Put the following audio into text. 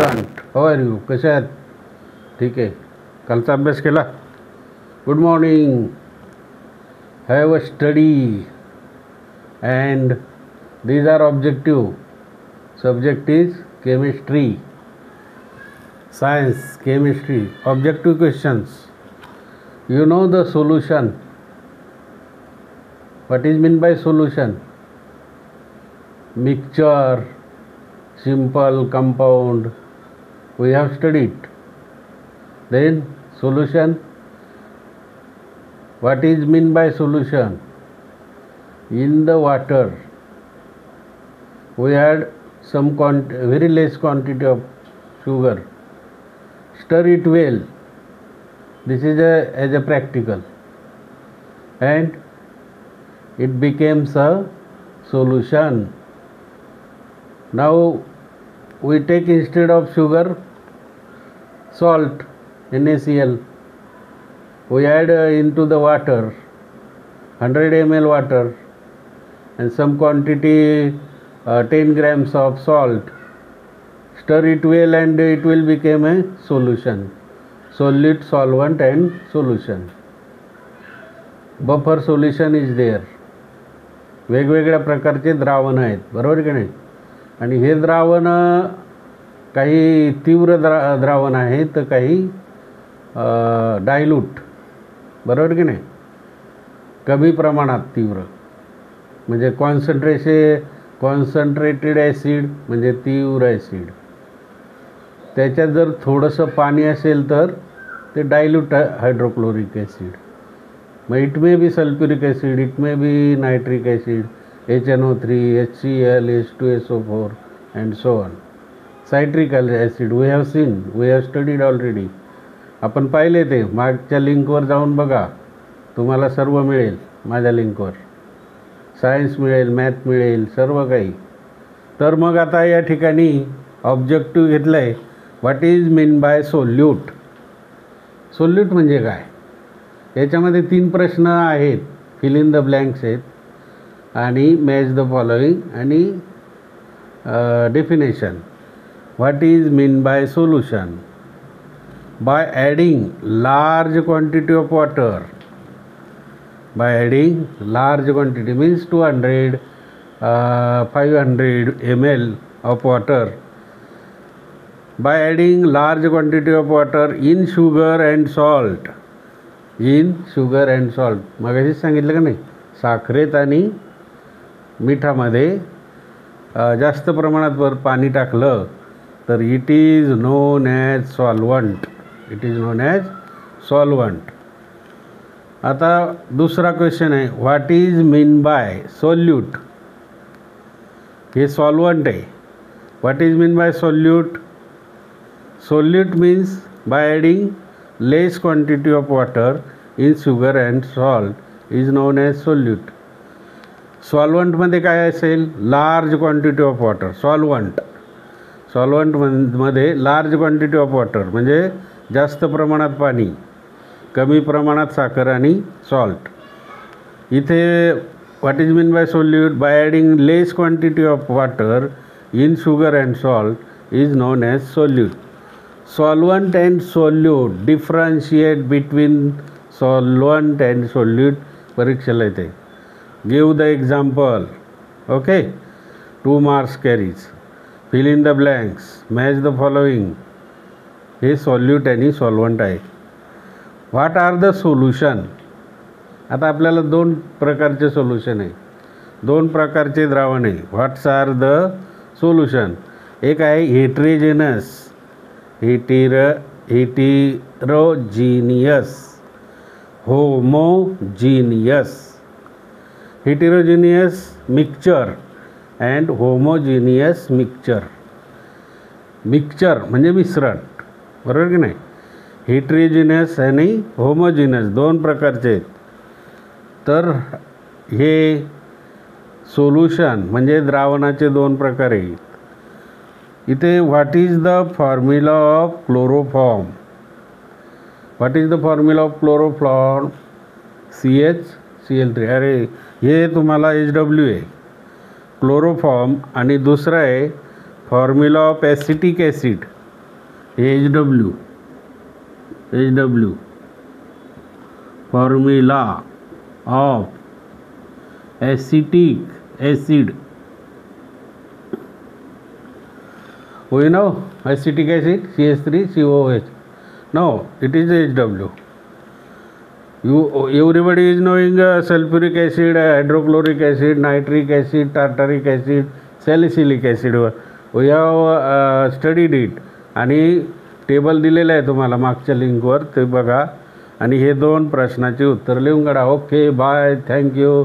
Student, how are you? कसे आहात? ठीक आहे. कालचा अभ्यास केला? Good morning. Have a study and these are objective. Subject is chemistry, science, chemistry. Objective questions. You know the solution. What is meant by solution? Mixture, simple, compound. We have studied. Then solution. What is meant by solution? In the water we add some very less quantity of sugar, stir it well. This is as a practical, and it becomes a solution. Now we take instead of sugar salt, NaCl. We add into the water 100 ml water and some quantity 10 grams of salt. Stir it well and it will become a solution. Solute, solvent and solution. Buffer solution is there. वेगवेगळ्या प्रकारचे द्रावण आहेत, बरोबर की नाही? आणि हे द्रावण काही तीव्र द्रावण आहे तर काही डायल्यूट, बरोबर की नाही? कमी प्रमाणात तीव्र म्हणजे कॉन्सन्ट्रेटेड ॲसिड म्हणजे तीव्र ॲसिड. त्याच्यात जर थोडंसं पाणी असेल तर ते डायल्यूट हायड्रोक्लोरिक ॲसिड. मग it may be sulphuric acid, it may be nitric acid, HNO3, HCl, H2SO4 and so on. Citric acid we have seen, we have studied already. आपण पाहिले ते मागच्या लिंकवर जाऊन बघा, तुम्हाला सर्व मिळेल माझ्या लिंकवर. सायन्स मिळेल, मॅथ मिळेल, सर्व काही. तर मग आता या ठिकाणी ऑब्जेक्टिव्ह घेतलं आहे. What is mean by solute? Solute म्हणजे काय? याच्यामध्ये 3 प्रश्न आहेत, फिल इन द ब्लँक्स आहेत आणि मॅच द फॉलोइंग आणि definition. What is mean bye solution? Bye adding large quantity of water. By adding large quantity means 200 500 ml of water. By adding large quantity of water in sugar and salt. In sugar and salt. मगाशी सांगितलं का नाही, साखरेत आणि मिठामध्ये जास्त प्रमाणात पाणी टाकलं तर it is known as solvent. It is known as solvent. आता दुसरा क्वेश्चन आहे, what is mean by solute? हे सॉल्वंट आहे. What is mean by solute? Solute means by adding less quantity of water in sugar and salt is known as solute. सॉल्वंटमध्ये काय असेल? Large quantity of water. सॉल्वंटमध्ये large quantity of water म्हणजे जास्त प्रमाणात पाणी, कमी प्रमाणात साखर आणि सॉल्ट. इथे what is mean by solute? By adding less quantity of water in sugar and salt is known as solute. Solvent and solute, differentiate between solvent and solute परीक्षेला येते. Give the example. Okay, 2 marks carries. Fill in the blanks, match the following. हे solute आणि solvent आहे. What are the solution? आता आपल्याला 2 प्रकारचे solution आहे, 2 प्रकारचे द्रावण आहे. व्हॉट्स आर द सोल्युशन? एक आहे heterogeneous, homogeneous. Heterogeneous mixture and homogeneous mixture. Mixture म्हणजे मिश्रण, बरोबर की नाही? हेटेरोजेनस आणि होमोजेनस 2 प्रकारचे आहेत. तर हे सोल्युशन म्हणजे द्रावणाचे 2 प्रकार आहेत. इथे what is the formula of chloroform? What is the formula of chloroform? CH CL3. अरे हे तुम्हाला HW आहे क्लोरोफॉर्म, आणि दुसरा आहे formula of acetic acid. HW formula of acetic acid. We know acetic acid CH3COOH. No, it is HW. Everybody is knowing sulfuric acid, hydrochloric acid, nitric acid, tartaric acid, salicylic acid. We have studied it. आणि table दिलेलं आहे तुम्हाला मागच्या लिंकवर, ते बघा आणि हे 2 प्रश्नाची उत्तर लिहून काढा. Okay, bye, thank you.